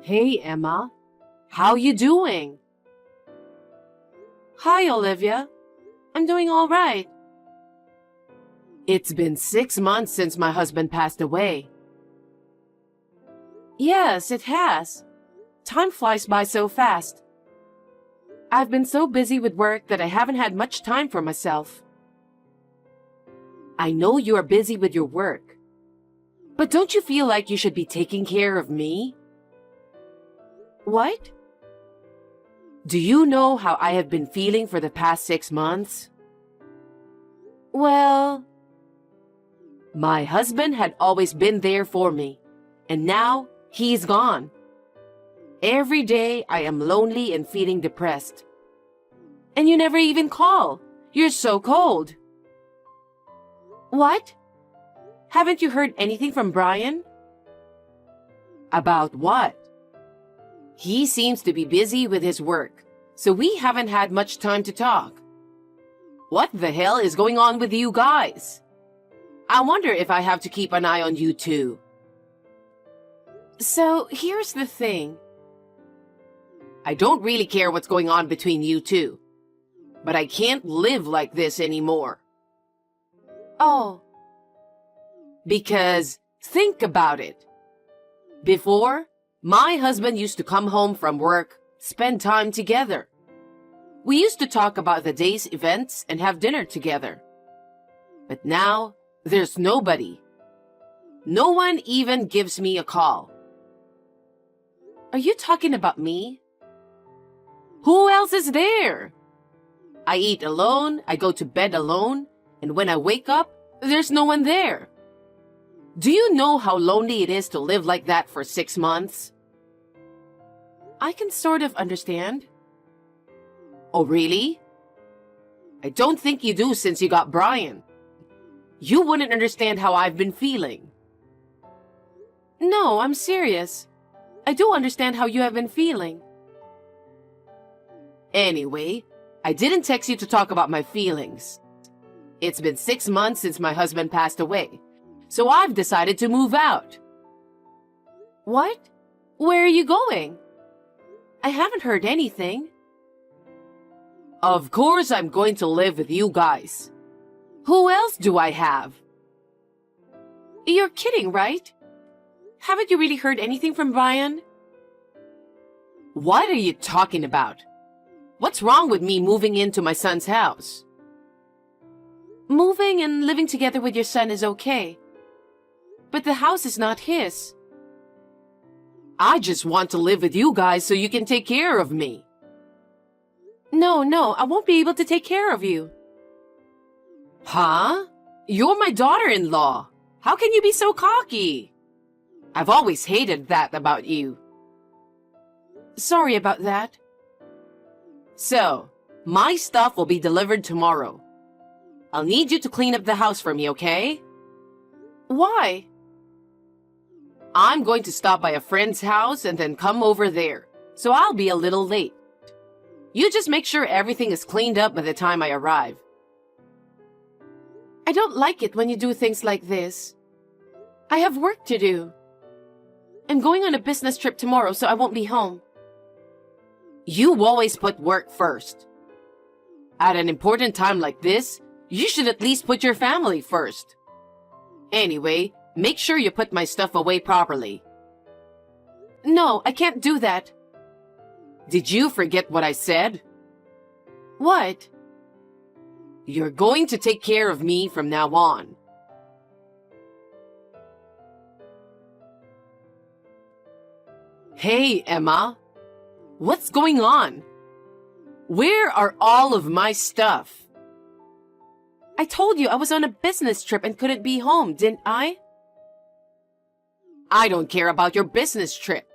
Hey, Emma. How you doing? Hi, Olivia. I'm doing all right. It's been 6 months since my husband passed away. Yes, it has. Time flies by so fast. I've been so busy with work that I haven't had much time for myself. I know you are busy with your work, but don't you feel like you should be taking care of me? What? Do you know how I have been feeling for the past 6 months? Well, my husband had always been there for me, and now he's gone. Every day I am lonely and feeling depressed. And you never even call. You're so cold. What? Haven't you heard anything from Brian? About what? He seems to be busy with his work, so we haven't had much time to talk. What the hell is going on with you guys? I wonder if I have to keep an eye on you too. So here's the thing. I don't really care what's going on between you two, but I can't live like this anymore. Oh. Because think about it. Before, my husband used to come home from work, spend time together. We used to talk about the day's events and have dinner together. But now, there's nobody. No one even gives me a call. Are you talking about me? Who else is there? I eat alone, I go to bed alone, and when I wake up, there's no one there. Do you know how lonely it is to live like that for 6 months? I can sort of understand. Oh, really? I don't think you do since you got Brian. You wouldn't understand how I've been feeling. No, I'm serious. I do understand how you have been feeling. Anyway, I didn't text you to talk about my feelings. It's been 6 months since my husband passed away, so I've decided to move out. What? Where are you going? I haven't heard anything. Of course I'm going to live with you guys. Who else do I have? You're kidding, right? Haven't you really heard anything from Brian? What are you talking about? What's wrong with me moving into my son's house? Moving and living together with your son is okay. But the house is not his. I just want to live with you guys so you can take care of me. No, I won't be able to take care of you. Huh? You're my daughter-in-law. How can you be so cocky? I've always hated that about you. Sorry about that. So, my stuff will be delivered tomorrow. I'll need you to clean up the house for me, okay? Why? I'm going to stop by a friend's house and then come over there, so I'll be a little late. You just make sure everything is cleaned up by the time I arrive. I don't like it when you do things like this. I have work to do. I'm going on a business trip tomorrow, so I won't be home. You always put work first. At an important time like this, you should at least put your family first. Anyway, make sure you put my stuff away properly. No, I can't do that. Did you forget what I said? What? You're going to take care of me from now on. Hey, Emma. What's going on? Where are all of my stuff? I told you I was on a business trip and couldn't be home, didn't I? I don't care about your business trip.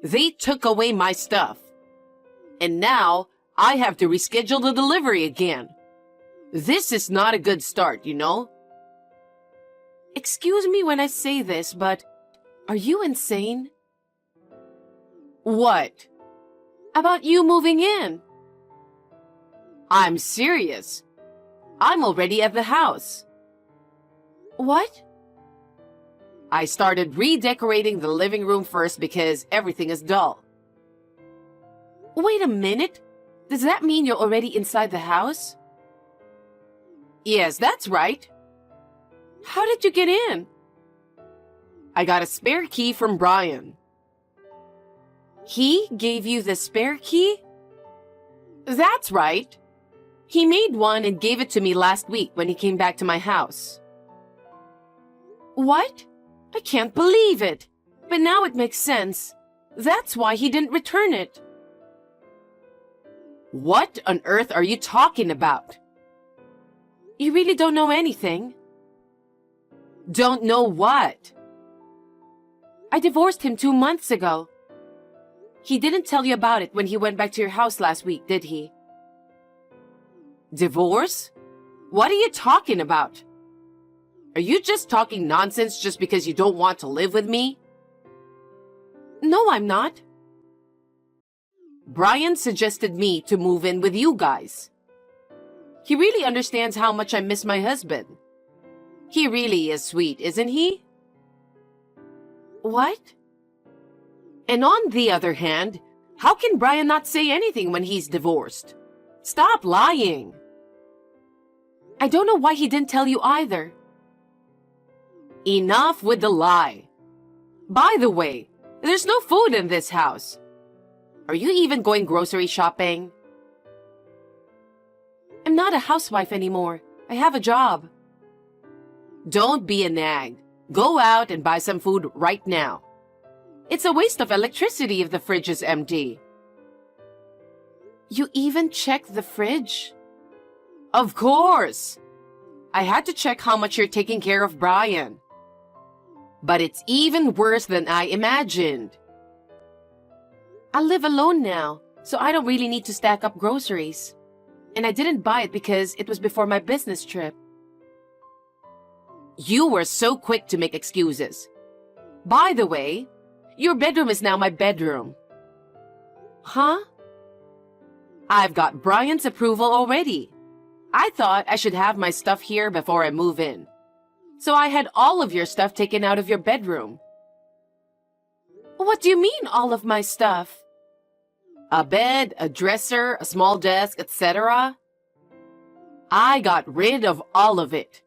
They took away my stuff. And now I have to reschedule the delivery again. This is not a good start, you know? Excuse me when I say this, but are you insane? What? About you moving in. I'm serious. I'm already at the house. What? I started redecorating the living room first because everything is dull. Wait a minute. Does that mean you're already inside the house? Yes, that's right. How did you get in? I got a spare key from Brian. He gave you the spare key? That's right. He made one and gave it to me last week when he came back to my house. What? I can't believe it. But now it makes sense. That's why he didn't return it. What on earth are you talking about? You really don't know anything? Don't know what? I divorced him 2 months ago. He didn't tell you about it when he went back to your house last week, did he? Divorce? What are you talking about? Are you just talking nonsense just because you don't want to live with me? No, I'm not. Brian suggested me to move in with you guys. He really understands how much I miss my husband. He really is sweet, isn't he? What? And on the other hand, how can Brian not say anything when he's divorced? Stop lying. I don't know why he didn't tell you either. Enough with the lie. By the way, there's no food in this house. Are you even going grocery shopping? I'm not a housewife anymore. I have a job. Don't be a nag. Go out and buy some food right now. It's a waste of electricity if the fridge is empty. You even checked the fridge? Of course. I had to check how much you're taking care of Brian. But it's even worse than I imagined. I live alone now, so I don't really need to stack up groceries. And I didn't buy it because it was before my business trip. You were so quick to make excuses. By the way, your bedroom is now my bedroom. Huh? I've got Brian's approval already. I thought I should have my stuff here before I move in. So I had all of your stuff taken out of your bedroom. What do you mean, all of my stuff? A bed, a dresser, a small desk, etc. I got rid of all of it.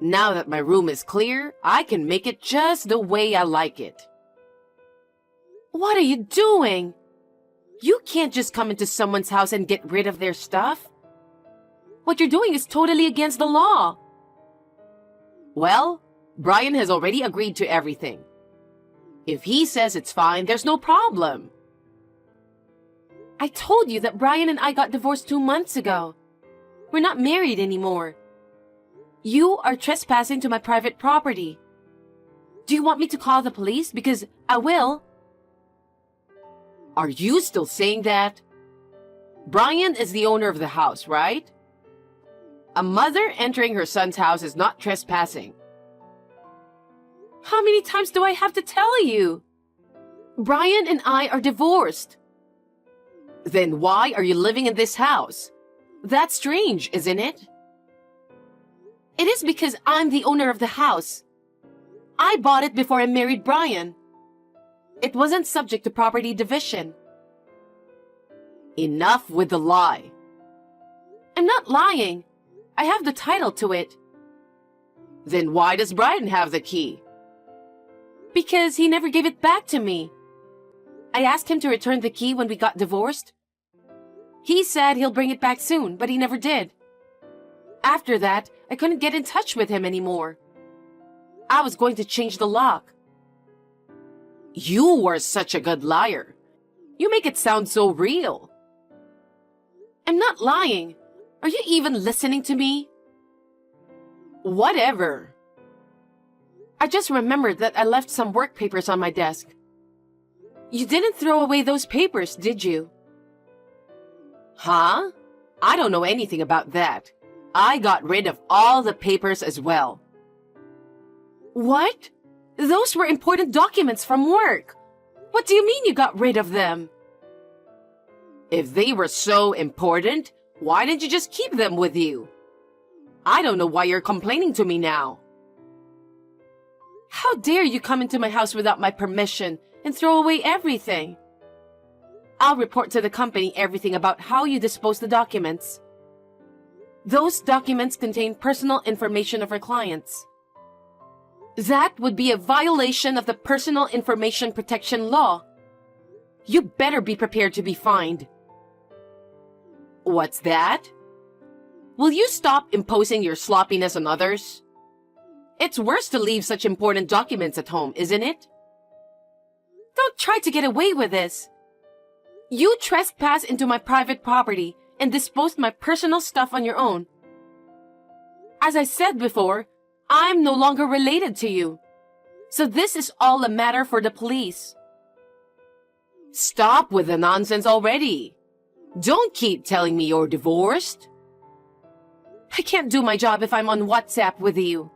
Now that my room is clear, I can make it just the way I like it. What are you doing? You can't just come into someone's house and get rid of their stuff. What you're doing is totally against the law. Well, Brian has already agreed to everything. If he says it's fine, there's no problem. I told you that Brian and I got divorced 2 months ago. We're not married anymore. You are trespassing to my private property. Do you want me to call the police? Because I will. Are you still saying that? Brian is the owner of the house, right? A mother entering her son's house is not trespassing. How many times do I have to tell you? Brian and I are divorced. Then why are you living in this house? That's strange, isn't it? It is because I'm the owner of the house. I bought it before I married Brian. It wasn't subject to property division. Enough with the lie. I'm not lying. I have the title to it. Then why does Brian have the key? Because he never gave it back to me. I asked him to return the key when we got divorced. He said he'll bring it back soon, but he never did. After that, I couldn't get in touch with him anymore. I was going to change the lock. You were such a good liar. You make it sound so real. I'm not lying. Are you even listening to me? Whatever. I just remembered that I left some work papers on my desk. You didn't throw away those papers, did you? Huh? I don't know anything about that. I got rid of all the papers as well. What? Those were important documents from work. What do you mean you got rid of them? If they were so important, why didn't you just keep them with you? I don't know why you're complaining to me now. How dare you come into my house without my permission and throw away everything? I'll report to the company everything about how you disposed the documents. Those documents contain personal information of our clients. That would be a violation of the Personal Information Protection Law. You better be prepared to be fined. What's that? Will you stop imposing your sloppiness on others? It's worse to leave such important documents at home, isn't it? Don't try to get away with this. You trespassed into my private property and disposed my personal stuff on your own. As I said before, I'm no longer related to you. So this is all a matter for the police. Stop with the nonsense already. Don't keep telling me you're divorced. I can't do my job if I'm on WhatsApp with you.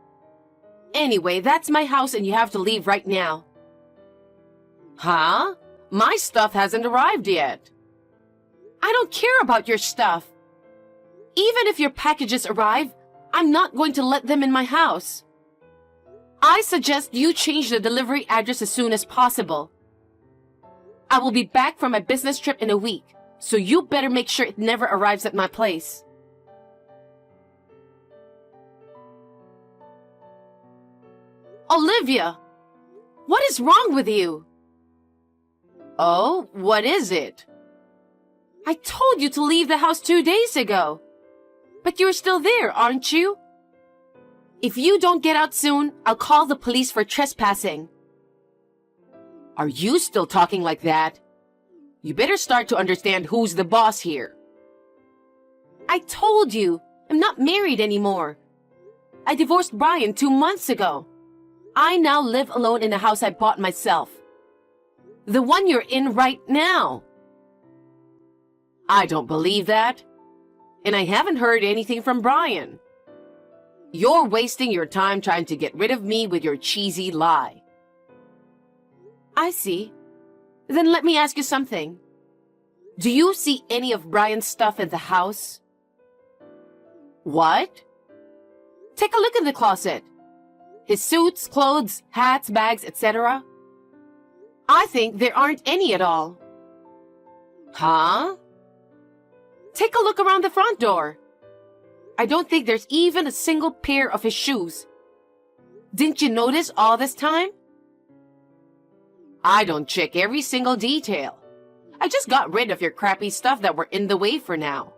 Anyway, that's my house and you have to leave right now. Huh? My stuff hasn't arrived yet. I don't care about your stuff. Even if your packages arrive, I'm not going to let them in my house. I suggest you change the delivery address as soon as possible. I will be back from my business trip in a week, so you better make sure it never arrives at my place. Olivia! What is wrong with you? Oh, what is it? I told you to leave the house 2 days ago. But you're still there, aren't you? If you don't get out soon, I'll call the police for trespassing. Are you still talking like that? You better start to understand who's the boss here. I told you, I'm not married anymore. I divorced Brian 2 months ago. I now live alone in a house I bought myself. The one you're in right now. I don't believe that. And I haven't heard anything from Brian. You're wasting your time trying to get rid of me with your cheesy lie. I see. Then let me ask you something. Do you see any of Brian's stuff in the house? What? Take a look in the closet. His suits, clothes, hats, bags, etc. I think there aren't any at all. Huh? Take a look around the front door. I don't think there's even a single pair of his shoes. Didn't you notice all this time? I don't check every single detail. I just got rid of your crappy stuff that were in the way for now.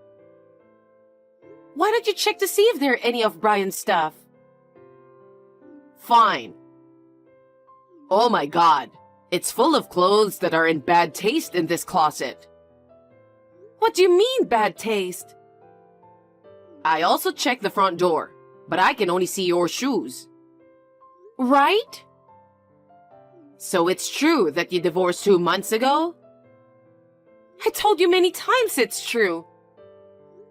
Why don't you check to see if there are any of Brian's stuff? Fine. Oh my God, it's full of clothes that are in bad taste in this closet. What do you mean, bad taste? I also checked the front door, but I can only see your shoes. Right? So it's true that you divorced 2 months ago? I told you many times it's true.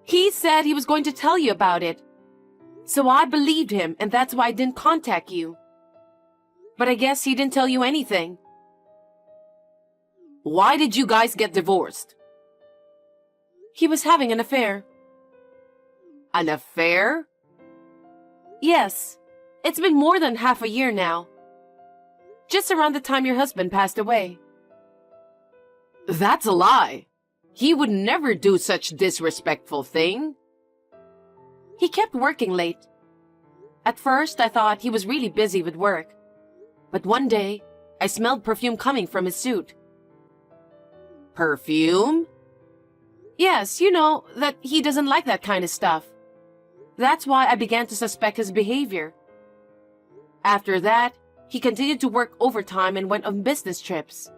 He said he was going to tell you about it. So I believed him, and that's why I didn't contact you. But I guess he didn't tell you anything. Why did you guys get divorced? He was having an affair. An affair? Yes. It's been more than half a year now. Just around the time your husband passed away. That's a lie. He would never do such disrespectful thing. He kept working late. At first, I thought he was really busy with work. But one day, I smelled perfume coming from his suit. Perfume? Yes, you know, that he doesn't like that kind of stuff. That's why I began to suspect his behavior. After that, he continued to work overtime and went on business trips.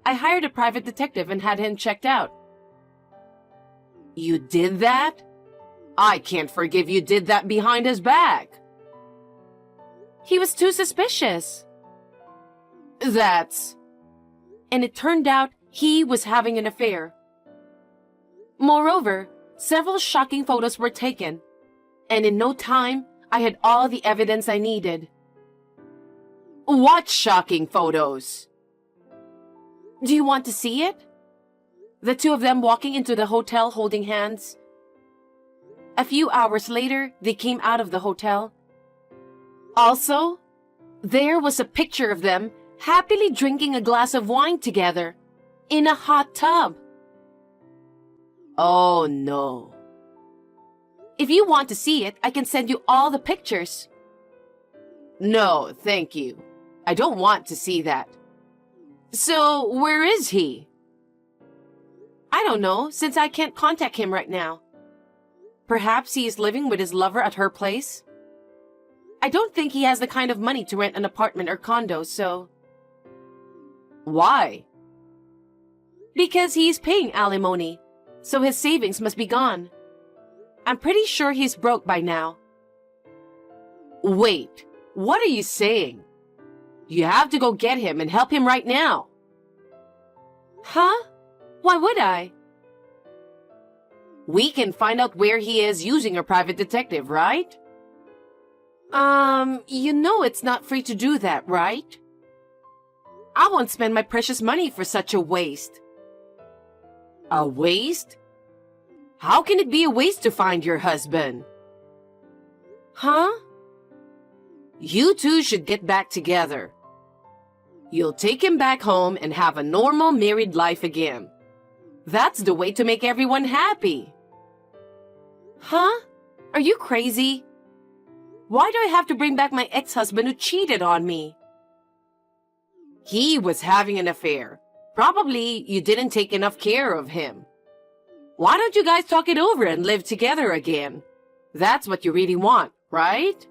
I hired a private detective and had him checked out. You did that? I can't forgive you did that behind his back. He was too suspicious. And it turned out he was having an affair. Moreover, several shocking photos were taken, and in no time, I had all the evidence I needed. What shocking photos? Do you want to see it? The two of them walking into the hotel holding hands. A few hours later, they came out of the hotel. Also, There was a picture of them happily drinking a glass of wine together in a hot tub. Oh no. If you want to see it, I can send you all the pictures. No, thank you. I don't want to see that. So, where is he? I don't know, since I can't contact him right now. Perhaps he is living with his lover at her place? I don't think he has the kind of money to rent an apartment or condo, so... Why? Because he's paying alimony, so his savings must be gone. I'm pretty sure he's broke by now. Wait, what are you saying? You have to go get him and help him right now. Huh? Why would I? We can find out where he is using a private detective, right? You know it's not free to do that, right? I won't spend my precious money for such a waste. A waste? How can it be a waste to find your husband? Huh? You two should get back together. You'll take him back home and have a normal married life again. That's the way to make everyone happy. Huh? Are you crazy? Why do I have to bring back my ex-husband who cheated on me? He was having an affair. Probably you didn't take enough care of him. Why don't you guys talk it over and live together again? That's what you really want, right?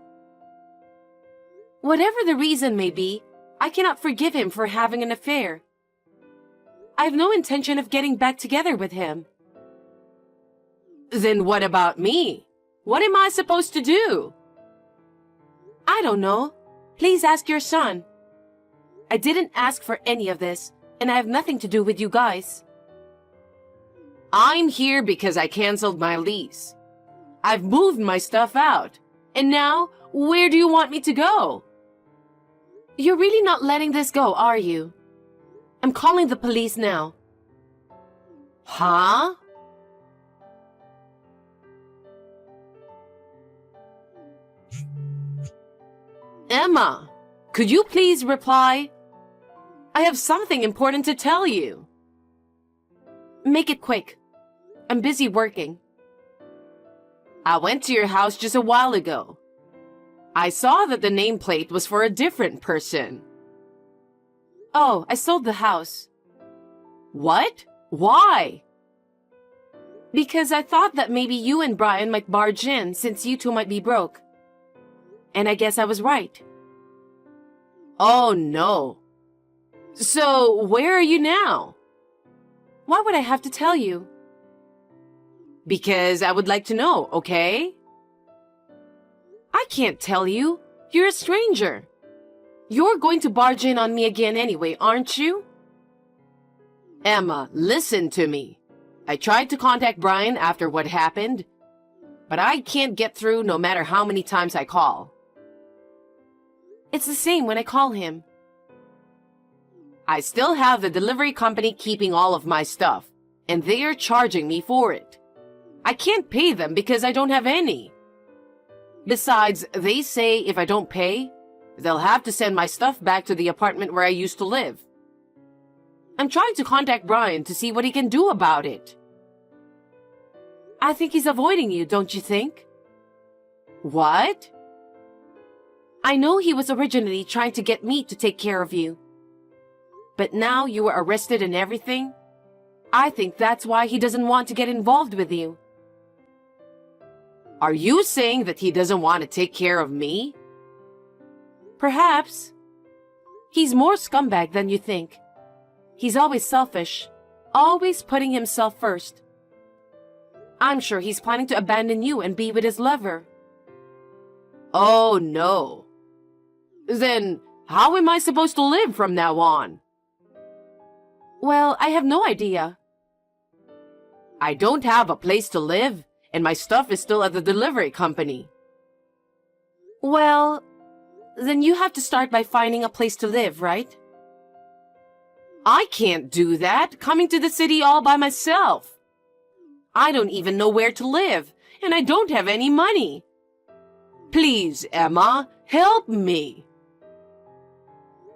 Whatever the reason may be, I cannot forgive him for having an affair. I have no intention of getting back together with him. Then what about me? What am I supposed to do? I don't know. Please ask your son. I didn't ask for any of this, and I have nothing to do with you guys. I'm here because I canceled my lease. I've moved my stuff out, and now, where do you want me to go? You're really not letting this go, are you? I'm calling the police now. Huh? Emma, could you please reply? I have something important to tell you. Make it quick. I'm busy working. I went to your house just a while ago. I saw that the nameplate was for a different person. Oh, I sold the house. What? Why? Because I thought that maybe you and Brian might barge in since you two might be broke. And I guess I was right. Oh no. So, where are you now? Why would I have to tell you? Because I would like to know, okay? I can't tell you. You're a stranger. You're going to barge in on me again anyway, aren't you? Emma, listen to me. I tried to contact Brian after what happened, but I can't get through no matter how many times I call. It's the same when I call him. I still have the delivery company keeping all of my stuff, and they are charging me for it. I can't pay them because I don't have any. Besides, they say if I don't pay, they'll have to send my stuff back to the apartment where I used to live. I'm trying to contact Brian to see what he can do about it. I think he's avoiding you, don't you think? What? I know he was originally trying to get me to take care of you. But now you were arrested and everything. I think that's why he doesn't want to get involved with you. Are you saying that he doesn't want to take care of me? Perhaps. He's more scumbag than you think. He's always selfish, always putting himself first. I'm sure he's planning to abandon you and be with his lover. Oh no. Then how am I supposed to live from now on? Well, I have no idea. I don't have a place to live, and my stuff is still at the delivery company. Well, then you have to start by finding a place to live, right? I can't do that, coming to the city all by myself. I don't even know where to live, and I don't have any money. Please, Emma, help me.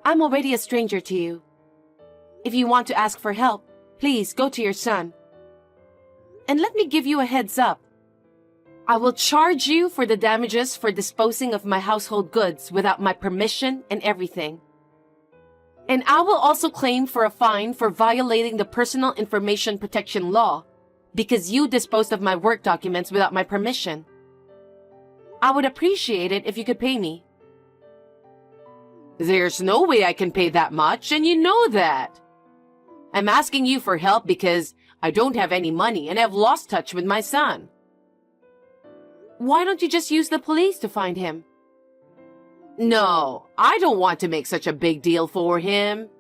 I'm already a stranger to you. If you want to ask for help, please go to your son. And let me give you a heads up. I will charge you for the damages for disposing of my household goods without my permission and everything. And I will also claim for a fine for violating the Personal Information Protection Law because you disposed of my work documents without my permission. I would appreciate it if you could pay me. There's no way I can pay that much, and you know that. I'm asking you for help because I don't have any money and I've lost touch with my son. Why don't you just use the police to find him? No, I don't want to make such a big deal for him.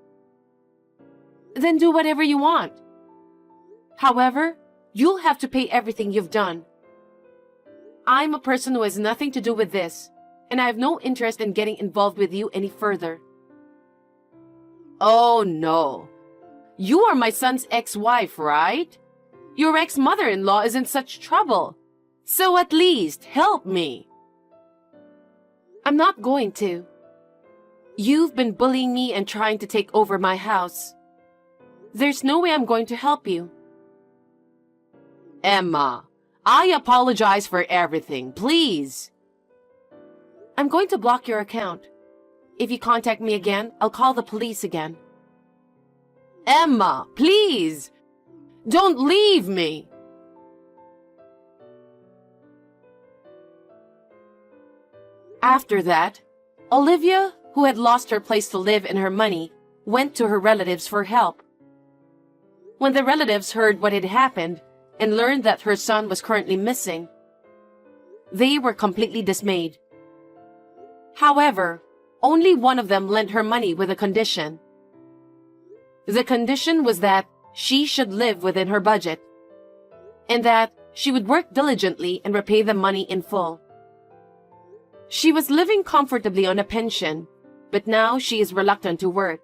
Then do whatever you want. However, you'll have to pay everything you've done. I'm a person who has nothing to do with this, and I have no interest in getting involved with you any further. Oh no. You are my son's ex-wife, right? Your ex-mother-in-law is in such trouble. So at least help me. I'm not going to. You've been bullying me and trying to take over my house. There's no way I'm going to help you. Emma, I apologize for everything, please. I'm going to block your account. If you contact me again, I'll call the police again. Emma, please! Don't leave me! After that, Olivia, who had lost her place to live and her money, went to her relatives for help. When the relatives heard what had happened and learned that her son was currently missing, they were completely dismayed. However, only one of them lent her money with a condition. The condition was that she should live within her budget, and that she would work diligently and repay the money in full. She was living comfortably on a pension, but now she is reluctant to work.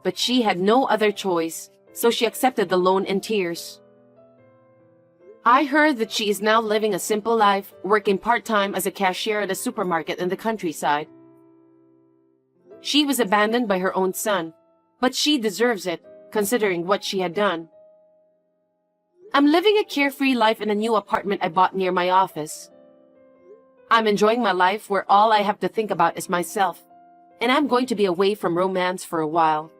But she had no other choice, so she accepted the loan in tears. I heard that she is now living a simple life, working part-time as a cashier at a supermarket in the countryside. She was abandoned by her own son, but she deserves it, considering what she had done. I'm living a carefree life in a new apartment I bought near my office. I'm enjoying my life where all I have to think about is myself, and I'm going to be away from romance for a while.